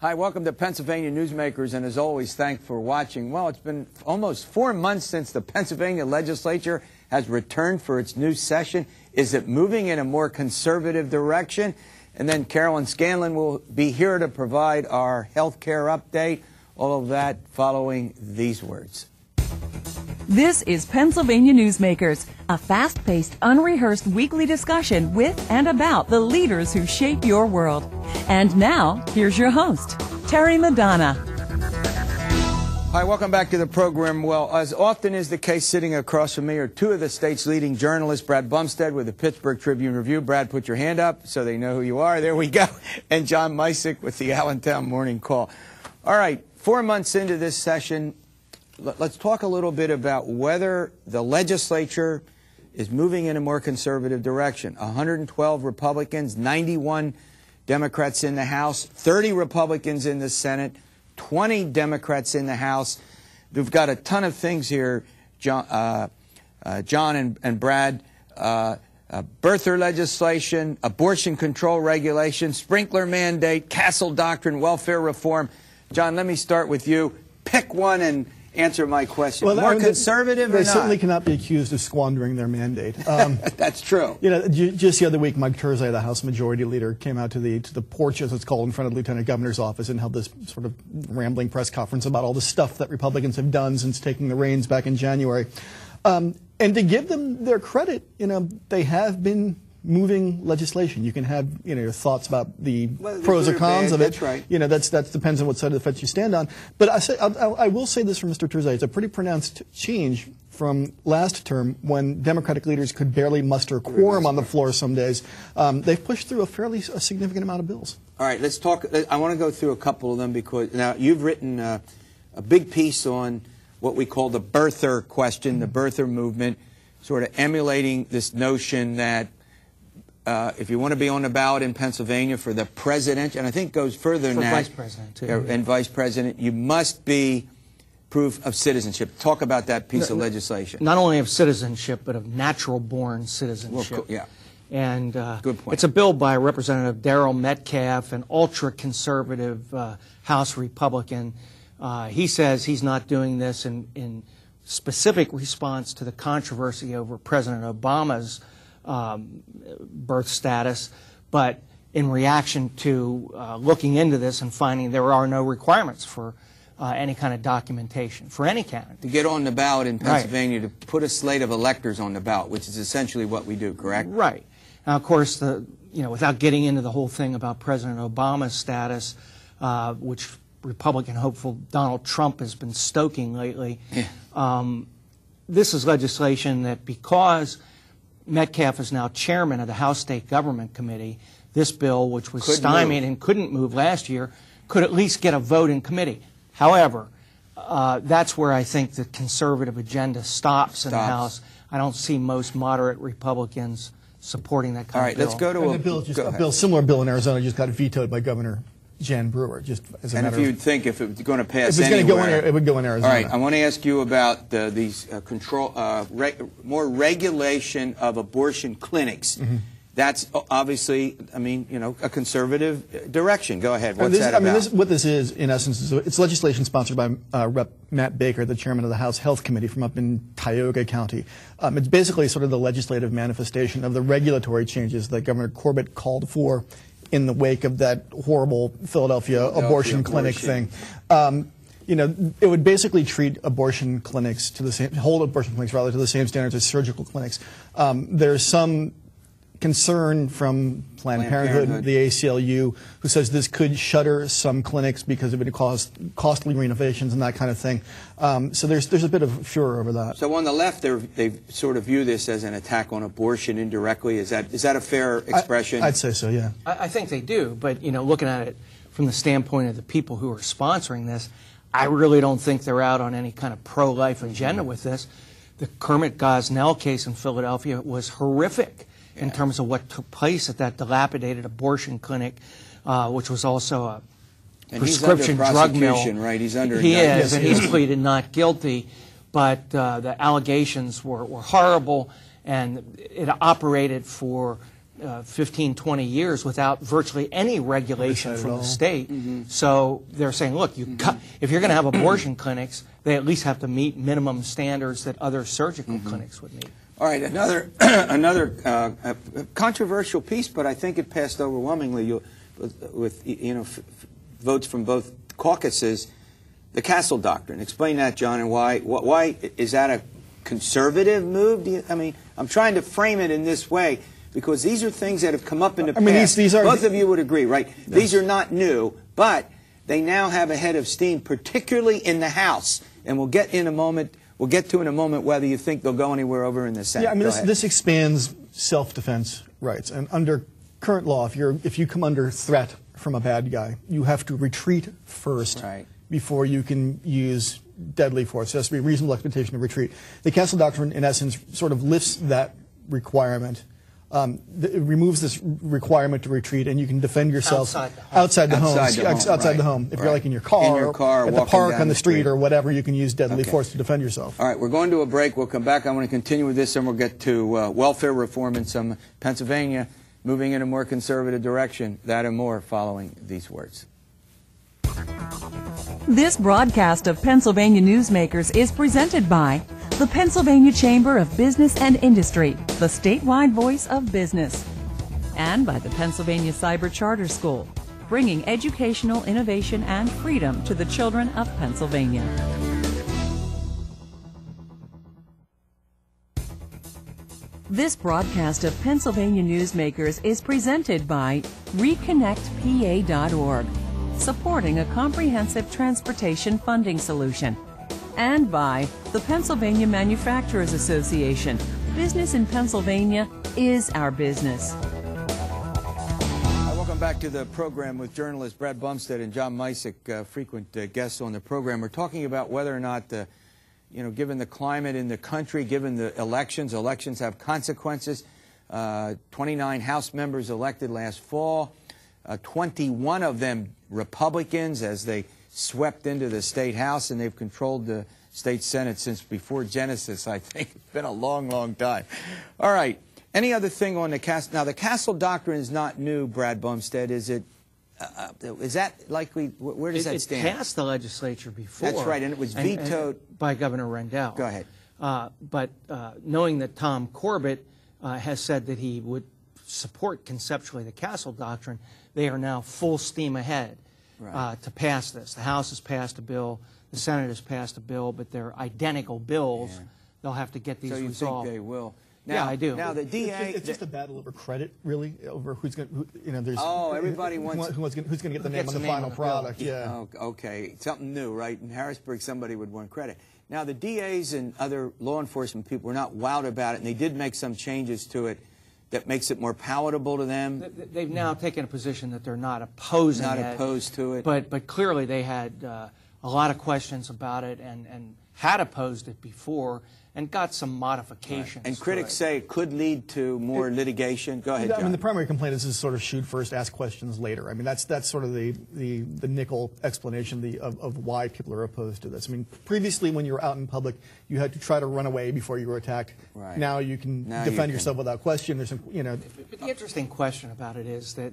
Hi, welcome to Pennsylvania Newsmakers, and as always, thanks for watching. Well, it's been almost 4 months since the Pennsylvania Legislature has returned for its new session. Is it moving in a more conservative direction? And then Carolyn Scanlan will be here to provide our health care update. All of that following these words. This is Pennsylvania Newsmakers, a fast-paced, unrehearsed weekly discussion with and about the leaders who shape your world. And now, here's your host, Terry Madonna. Hi, welcome back to the program. Well, as often is the case, sitting across from me are two of the state's leading journalists, Brad Bumsted with the Pittsburgh Tribune-Review. Brad, put your hand up so they know who you are. There we go. And John Micek with the Allentown Morning Call. All right, 4 months into this session, let's talk a little bit about whether the legislature is moving in a more conservative direction. 112 Republicans, 91 Democrats in the House, 30 Republicans in the Senate, 20 Democrats in the House. We've got a ton of things here, John and Brad. Birther legislation, abortion control regulation, sprinkler mandate, Castle Doctrine, welfare reform. John, let me start with you. Pick one and answer my question. Well, more conservative or not? They certainly cannot be accused of squandering their mandate. That's true. You know, just the other week, Mike Turzai, the House Majority Leader, came out to the porch, as it's called, in front of the Lieutenant Governor's office and held this sort of rambling press conference about all the stuff that Republicans have done since taking the reins back in January. And to give them their credit, you know, they have been moving legislation. You can have, you know, your thoughts about the pros or cons of it. That's right. You know, that depends on what side of the fence you stand on. But I will say this for Mr. Turzai. It's a pretty pronounced change from last term when Democratic leaders could barely muster a quorum on the floor some days. They've pushed through a significant amount of bills. All right, let's talk. I want to go through a couple of them because now you've written a big piece on what we call the birther question, the birther movement, sort of emulating this notion that if you want to be on the ballot in Pennsylvania for the president, and I think goes further than that, vice president too, and vice president, you must be proof of citizenship. Talk about that piece of legislation. Not only of citizenship, but of natural-born citizenship. Well, yeah. And good point. It's a bill by Representative Darrell Metcalf, an ultra-conservative House Republican. He says he's not doing this in specific response to the controversy over President Obama's birth status, but in reaction to looking into this and finding there are no requirements for any kind of documentation for any candidate. To get on the ballot in Pennsylvania, right, to put a slate of electors on the ballot, which is essentially what we do, correct? Right. Now, of course, without getting into the whole thing about President Obama's status, which Republican hopeful Donald Trump has been stoking lately, this is legislation that, because Metcalf is now chairman of the House State Government Committee, this bill, which was stymied and couldn't move last year, could at least get a vote in committee. However, that's where I think the conservative agenda stops in the House. I don't see most moderate Republicans supporting that kind of bill. All right, let's go to a similar bill in Arizona just got vetoed by Governor Jan Brewer. Just as a matter if you'd think if it was going to pass if anywhere, going to go in, it would go in Arizona. All right, I want to ask you about these more regulation of abortion clinics. Mm-hmm. That's obviously, I mean, you know, a conservative direction. Go ahead. What's that about? What this is, in essence, it's legislation sponsored by Rep. Matt Baker, the chairman of the House Health Committee from up in Tioga County. It's basically sort of the legislative manifestation of the regulatory changes that Governor Corbett called for in the wake of that horrible Philadelphia abortion clinic thing. You know, it would basically treat abortion clinics hold abortion clinics rather to the same standards as surgical clinics. There's some concern from Planned Parenthood, the ACLU, who says this could shutter some clinics because it would cause costly renovations and that kind of thing. So there's a bit of furor over that. So on the left, they sort of view this as an attack on abortion indirectly. Is that a fair expression? I'd say so, yeah. I think they do, but you know, looking at it from the standpoint of the people who are sponsoring this, I really don't think they're out on any kind of pro-life agenda with this. The Kermit Gosnell case in Philadelphia was horrific in terms of what took place at that dilapidated abortion clinic, which was also a prescription drug mill. Right? He's under He is, and he's pleaded not guilty. But the allegations were horrible, and it operated for 15, 20 years without virtually any regulation from the state. So they're saying, look, if you're going to have abortion clinics, they at least have to meet minimum standards that other surgical clinics would meet. All right, another controversial piece, but I think it passed overwhelmingly with votes from both caucuses. The Castle Doctrine. Explain that, John, and why is that a conservative move? I mean, I'm trying to frame it in this way because these are things that have come up in the past. These are, both of you would agree, right? Yes. These are not new, but they now have a head of steam, particularly in the House, and we'll get to in a moment whether you think they'll go anywhere over in the Senate. Yeah, I mean, this expands self-defense rights, and under current law, if you come under threat from a bad guy, you have to retreat first. Right. Before you can use deadly force. There has to be a reasonable expectation of retreat. The Castle Doctrine, in essence, sort of lifts that requirement. It removes this requirement to retreat, and you can defend yourself outside the home. If you're like in your car at the park, on the street, or whatever, you can use deadly force to defend yourself. All right, we're going to a break. We'll come back. I want to continue with this, and we'll get to welfare reform in some Pennsylvania, moving in a more conservative direction. That and more following these words. This broadcast of Pennsylvania Newsmakers is presented by the Pennsylvania Chamber of Business and Industry, the statewide voice of business, and by the Pennsylvania Cyber Charter School, bringing educational innovation and freedom to the children of Pennsylvania. This broadcast of Pennsylvania Newsmakers is presented by ReconnectPA.org, supporting a comprehensive transportation funding solution, and by the Pennsylvania Manufacturers Association. Business in Pennsylvania is our business. Welcome back to the program with journalists Brad Bumsted and John Micek, frequent guests on the program. We're talking about whether or not, given the climate in the country, given the elections have consequences. 29 House members elected last fall. 21 of them Republicans as they swept into the state House, and they've controlled the state Senate since before Genesis, I think. It's been a long, long time. All right. Any other thing on the Castle? Now, the Castle Doctrine is not new, Brad Bumsted. Is that likely? Where does that stand? It passed the legislature before. That's right, and it was vetoed by Governor Rendell. Go ahead. But knowing that Tom Corbett has said that he would support conceptually the Castle Doctrine, they are now full steam ahead to pass this. The House has passed a bill, the Senate has passed a bill, but they're identical bills. Yeah. They'll have to get these resolved. So you think they will? Now, yeah, I do. Now the DA, it's just a battle over credit, really, over who's going to, there's everybody wants who's going to get the name on the final product. Yeah. Oh, okay, something new, right? In Harrisburg, somebody would want credit. Now the DAs and other law enforcement people were not wowed about it, and they did make some changes to it that makes it more palatable to them. They've now taken a position that they're not opposing it. Not opposed to it. But clearly they had a lot of questions about it and had opposed it before and got some modifications. Right. And critics say it could lead to more litigation. Go ahead, John. I mean, the primary complaint is sort of shoot first, ask questions later. I mean, that's sort of the nickel explanation of why people are opposed to this. I mean, previously when you were out in public, you had to try to run away before you were attacked. Right. Now you can defend yourself without question. There's some, But the interesting question about it is that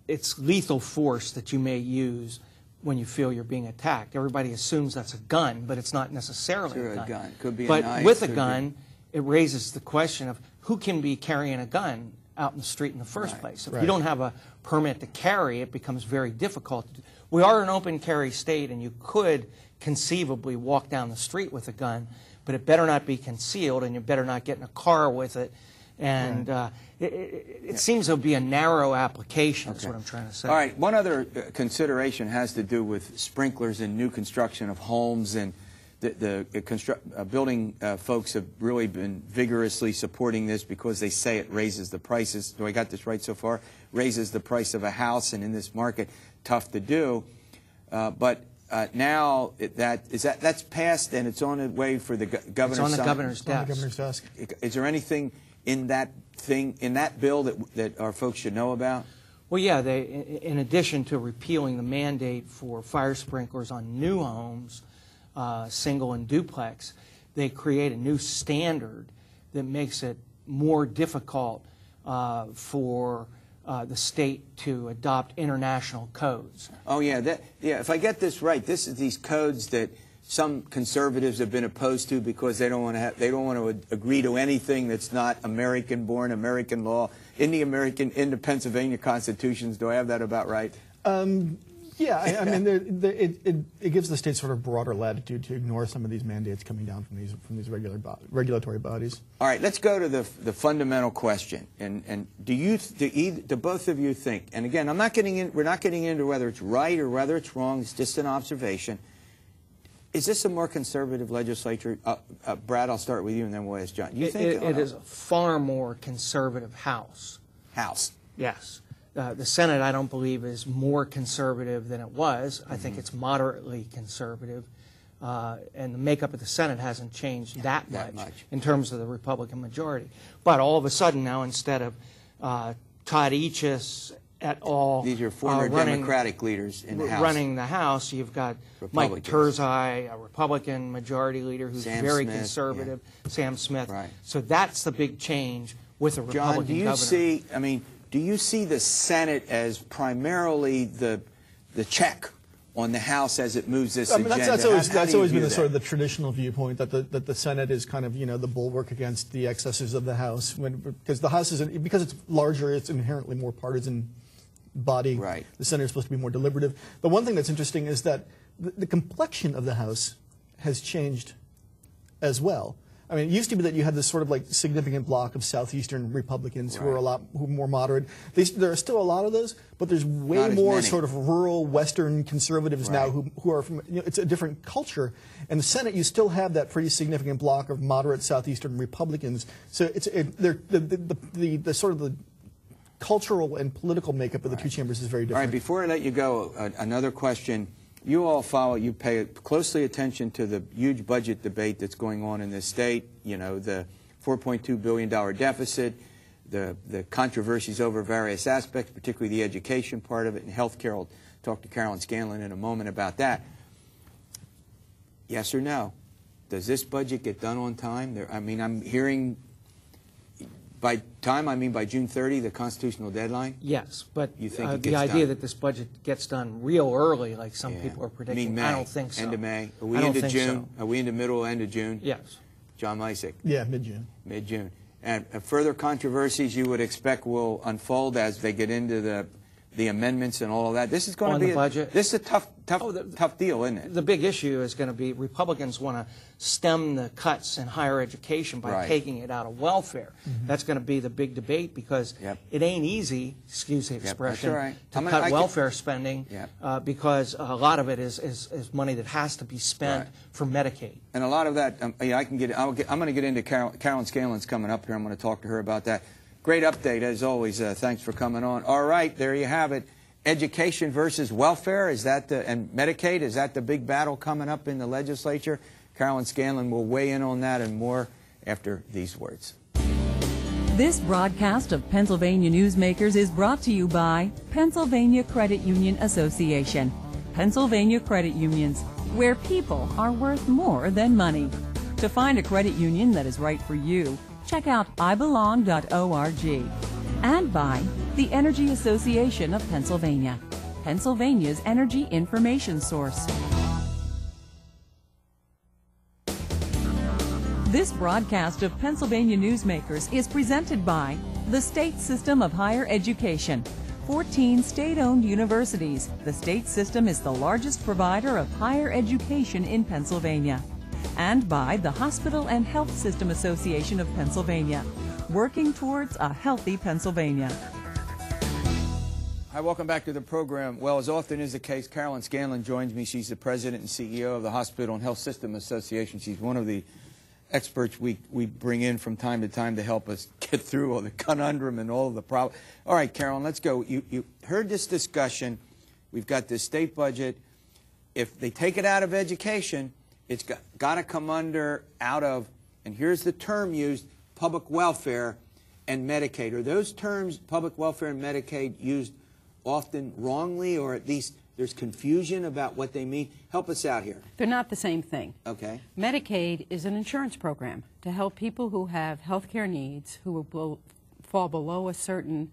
it's lethal force that you may use when you feel you're being attacked. Everybody assumes that's a gun, but it's not necessarily a gun. It could be but a knife. With a gun, it raises the question of who can be carrying a gun out in the street in the first place. If you don't have a permit to carry, it becomes very difficult. We are an open carry state, and you could conceivably walk down the street with a gun, but it better not be concealed, and you better not get in a car with it. And it seems to be a narrow application, is what I'm trying to say. All right, one other consideration has to do with sprinklers in new construction of homes, and the building folks have really been vigorously supporting this because they say it raises the prices. Do I got this right so far? Raises the price of a house, and in this market, tough to do. But now that's passed, and it's on its way for the governor's It's on the governor's desk. On the governor's desk. Is there anything in that bill that our folks should know about? Well, yeah, in addition to repealing the mandate for fire sprinklers on new homes, single and duplex, they create a new standard that makes it more difficult for the state to adopt international codes. Oh yeah, if I get this right, this is these codes that some conservatives have been opposed to because they don't want to agree to anything that's not American-born, American law in the Pennsylvania constitutions. Do I have that about right? Yeah, I mean, it gives the state sort of broader latitude to ignore some of these mandates coming down from these regulatory bodies. All right, let's go to the fundamental question. And do both of you think? And again, we're not getting into whether it's right or whether it's wrong. It's just an observation. Is this a more conservative legislature? Brad, I'll start with you, and then we'll ask John. Do you think it is a far more conservative House? House. Yes. The Senate, I don't believe, is more conservative than it was. I think it's moderately conservative. And the makeup of the Senate hasn't changed that much in terms of the Republican majority. But all of a sudden now, instead of Todd Eachus et al. These are former Democratic leaders in the House. Running the House, you've got Mike Terzai, a Republican majority leader who's very conservative, Sam Smith. Right. So that's the big change with a Republican governor. Do you see the Senate as primarily the check on the House as it moves this agenda? That's always been the sort of the traditional viewpoint that the Senate is kind of the bulwark against the excesses of the House, because the House because it's larger, it's inherently more partisan body. Right. The Senate is supposed to be more deliberative. The one thing that's interesting is that the complexion of the House has changed as well. I mean, it used to be that you had this sort of like significant block of southeastern Republicans who are who are more moderate. There are still a lot of those, but there's way more sort of rural western conservatives now who are from. It's a different culture. In the Senate, you still have that pretty significant block of moderate southeastern Republicans. So the sort of the cultural and political makeup of the two chambers is very different. All right, before I let you go, another question. You all you pay closely attention to the huge budget debate that's going on in this state, the $4.2 billion deficit, the controversies over various aspects, particularly the education part of it, and health care. I'll talk to Carolyn Scanlan in a moment about that. Yes or no? Does this budget get done on time? I'm hearing by time, by June 30, the constitutional deadline? Yes, but you think it gets the idea done? that this budget gets done real early, like some people are predicting, May? I don't think so. End of May? Are we I don't into think June? so. Are we into middle, end of June? Yes. John Micek? Yeah, mid-June. Mid-June. And further controversies you would expect will unfold as they get into the amendments and all of that. This is going to be the budget. This is a tough deal, isn't it? The big issue is going to be Republicans want to stem the cuts in higher education by taking it out of welfare. That's going to be the big debate because it ain't easy, excuse the expression, to cut welfare spending because a lot of it is money that has to be spent for Medicaid. And a lot of that, I'm going to get into Carolyn Scanlan's coming up here. I'm going to talk to her about that. Great update, as always. Thanks for coming on. All right, there you have it. Education versus welfare, and Medicaid, is that the big battle coming up in the legislature? Carolyn Scanlan will weigh in on that and more after these words. This broadcast of Pennsylvania Newsmakers is brought to you by Pennsylvania Credit Union Association. Pennsylvania Credit Unions, where people are worth more than money. To find a credit union that is right for you, check out ibelong.org. And by the Energy Association of Pennsylvania, Pennsylvania's energy information source. This broadcast of Pennsylvania Newsmakers is presented by the State System of Higher Education. 14 state-owned universities. The state system is the largest provider of higher education in Pennsylvania. And by the Hospital and Health System Association of Pennsylvania, working towards a healthy Pennsylvania. Hi, welcome back to the program. Well, as often is the case, Carolyn Scanlan joins me. She's the president and CEO of the Hospital and Health System Association. She's one of the experts we bring in from time to time to help us get through all the conundrum and all the problems. All right, Carolyn, let's go. You heard this discussion. We've got this state budget. If they take it out of education, it's got to come out of, and here's the term used, public welfare and Medicaid. Are those terms, public welfare and Medicaid, used often wrongly, or at least there's confusion about what they mean? Help us out here. They're not the same thing. Okay. Medicaid is an insurance program to help people who have health care needs, who will fall below a certain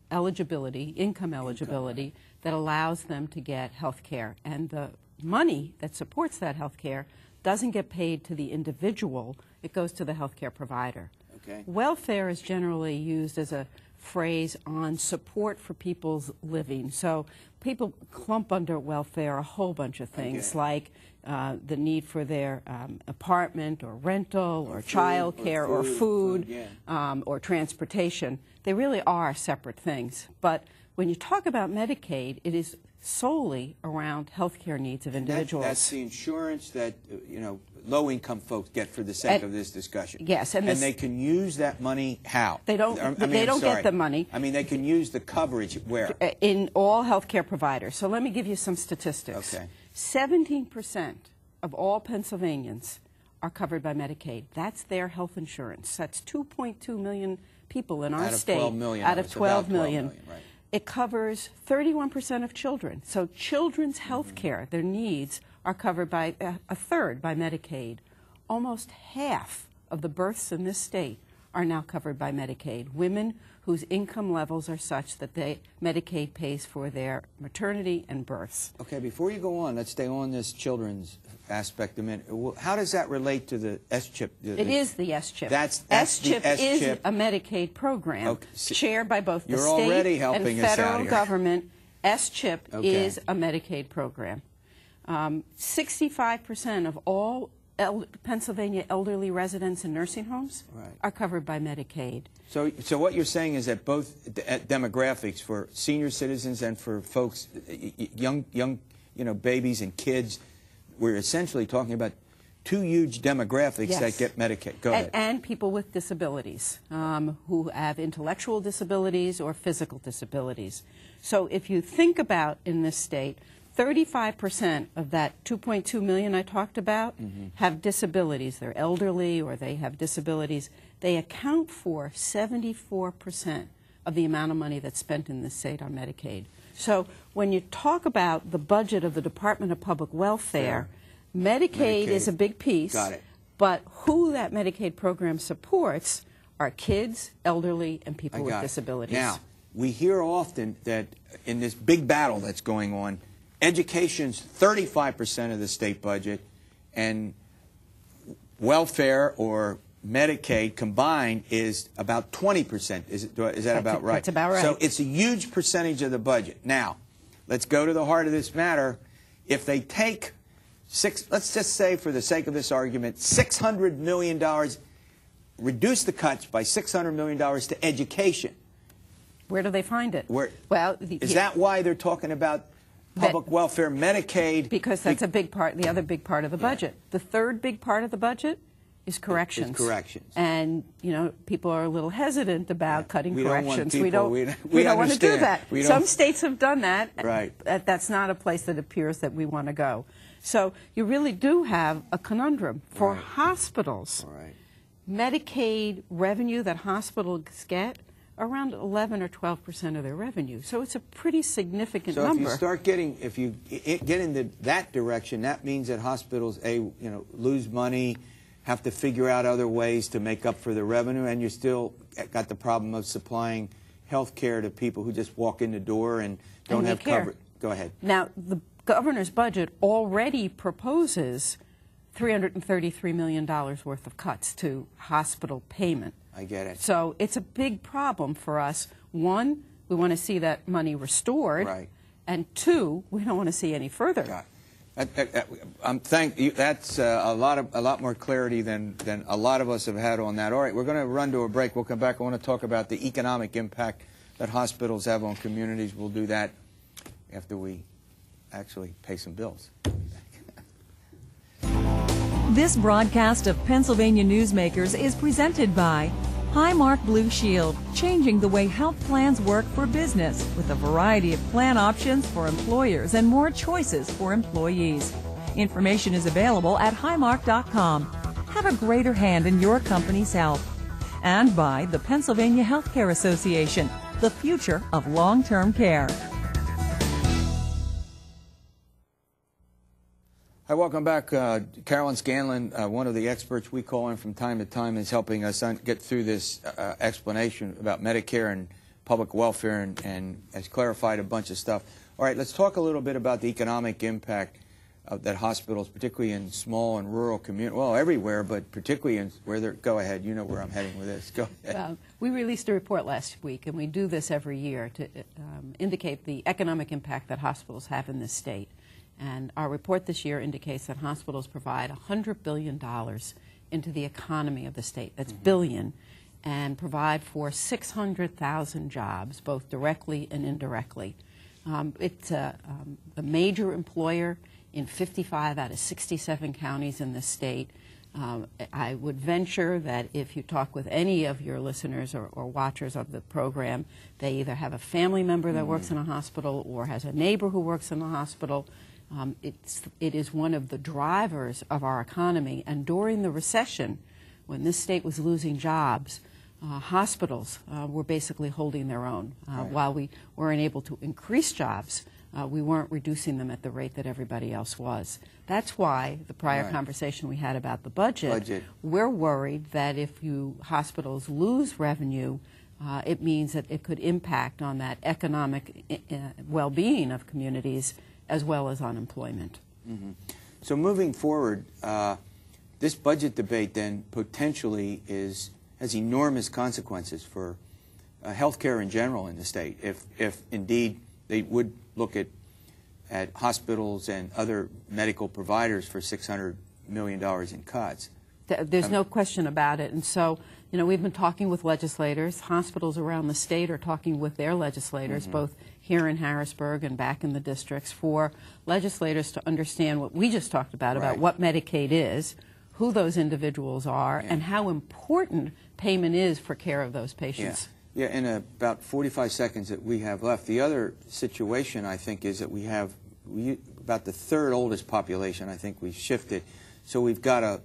eligibility, income eligibility, that allows them to get health care. And the money that supports that health care doesn't get paid to the individual, it goes to the health care provider. Okay. Welfare is generally used as a phrase on support for people's living. So people clump under welfare a whole bunch of things, like the need for their apartment or rental or child care or food or transportation. They really are separate things. But when you talk about Medicaid, it is solely around health care needs of individuals. That's the insurance that low-income folks get for the sake of this discussion. Yes, and they can use that money how? They don't. They don't get the money. I mean, they can use the coverage where? In all health care providers. So let me give you some statistics. Okay. 17% of all Pennsylvanians are covered by Medicaid. That's their health insurance. That's 2.2 million people in our state. Out of 12 million. Out of 12 million. Right. It covers 31% of children. So children's health care, their needs, are covered by a third by Medicaid. Almost half of the births in this state are now covered by Medicaid. Women whose income levels are such that Medicaid pays for their maternity and births. Okay, before you go on, let's stay on this children's aspect a minute. How does that relate to the S-chip? It is the S-chip. That's S-chip the S-chip. is a Medicaid program shared by both the already state helping and us out federal here. government. S-chip is a Medicaid program. 65% of all Pennsylvania elderly residents in nursing homes are covered by Medicaid. So what you're saying is that both demographics for senior citizens and for folks, young babies and kids, we're essentially talking about two huge demographics that get Medicaid. Go ahead. And people with disabilities, who have intellectual disabilities or physical disabilities. So if you think about in this state, 35% of that 2.2 million I talked about have disabilities. They're elderly or they have disabilities. They account for 74% of the amount of money that's spent in this state on Medicaid. So when you talk about the budget of the Department of Public Welfare, Medicaid is a big piece. Got it. But who that Medicaid program supports are kids, elderly, and people with disabilities. Now, we hear often that in this big battle that's going on, education's 35% of the state budget, and welfare or Medicaid combined is about 20%. Is that about right? That's about right. So it's a huge percentage of the budget. Now, let's go to the heart of this matter. If they take let's just say for the sake of this argument, $600 million, reduce the cuts by $600 million to education. Where do they find it? Well, is that why they're talking about public welfare, Medicaid? Because that's a big part, the other big part of the budget. The third big part of the budget is corrections. It's corrections. And, people are a little hesitant about cutting corrections. We don't want to do that. Some states have done that. Right. That's not a place that appears that we want to go. So you really do have a conundrum. For hospitals, Medicaid revenue that hospitals get, around 11 or 12% of their revenue. So it's a pretty significant number. So if you get into that direction, that means that hospitals, lose money, have to figure out other ways to make up for the revenue, and you still got the problem of supplying health care to people who just walk in the door and don't have coverage. Go ahead. Now, the governor's budget already proposes $333 million worth of cuts to hospital payment. I get it. So it's a big problem for us. One, we want to see that money restored. Right. And two, we don't want to see any further. God. Thank you. That's a lot more clarity than a lot of us have had on that. All right, we're going to run to a break. We'll come back. I want to talk about the economic impact that hospitals have on communities. We'll do that after we actually pay some bills. This broadcast of Pennsylvania Newsmakers is presented by Highmark Blue Shield, changing the way health plans work for business with a variety of plan options for employers and more choices for employees. Information is available at highmark.com. Have a greater hand in your company's health. And by the Pennsylvania Healthcare Association, the future of long-term care. Hi, welcome back. Carolyn Scanlan, one of the experts we call in from time to time, is helping us get through this explanation about Medicare and public welfare and has clarified a bunch of stuff. All right, let's talk a little bit about the economic impact that hospitals, particularly in small and rural communities, well, everywhere, but particularly in where they're, go ahead, you know where I'm heading with this. Go ahead. We released a report last week, and we do this every year to indicate the economic impact that hospitals have in this state. And our report this year indicates that hospitals provide $100 billion into the economy of the state. That's billion, and provide for 600,000 jobs, both directly and indirectly. It's a major employer in 55 out of 67 counties in the state. I would venture that if you talk with any of your listeners or watchers of the program, they either have a family member that works in a hospital or has a neighbor who works in a hospital. It is one of the drivers of our economy. And during the recession, when this state was losing jobs, hospitals were basically holding their own. While we weren't able to increase jobs, we weren't reducing them at the rate that everybody else was. That's why the prior conversation we had about the budget, we're worried that if hospitals lose revenue, it means that it could impact on that economic well-being of communities as well as unemployment. So moving forward, this budget debate then potentially has enormous consequences for health care in general in the state, if indeed they would look at hospitals and other medical providers for $600 million in cuts. There's no question about it. And so, you know, we've been talking with legislators. Hospitals around the state are talking with their legislators, both here in Harrisburg and back in the districts, for legislators to understand what we just talked about what Medicaid is, who those individuals are, and how important payment is for care of those patients. Yeah, in about 45 seconds that we have left, the other situation, I think, is that we have about the third oldest population. I think we've shifted. So we've got a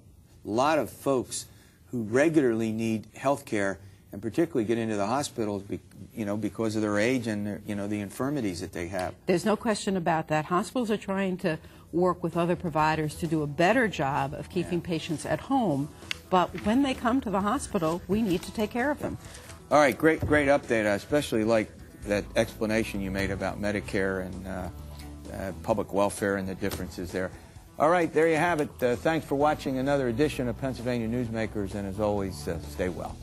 lot of folks who regularly need health care and particularly get into the hospitals because of their age and their, the infirmities that they have. There's no question about that. Hospitals are trying to work with other providers to do a better job of keeping patients at home, but when they come to the hospital, we need to take care of them. All right, great update. I especially like that explanation you made about Medicare and public welfare and the differences there. All right, there you have it. Thanks for watching another edition of Pennsylvania Newsmakers, and as always, stay well.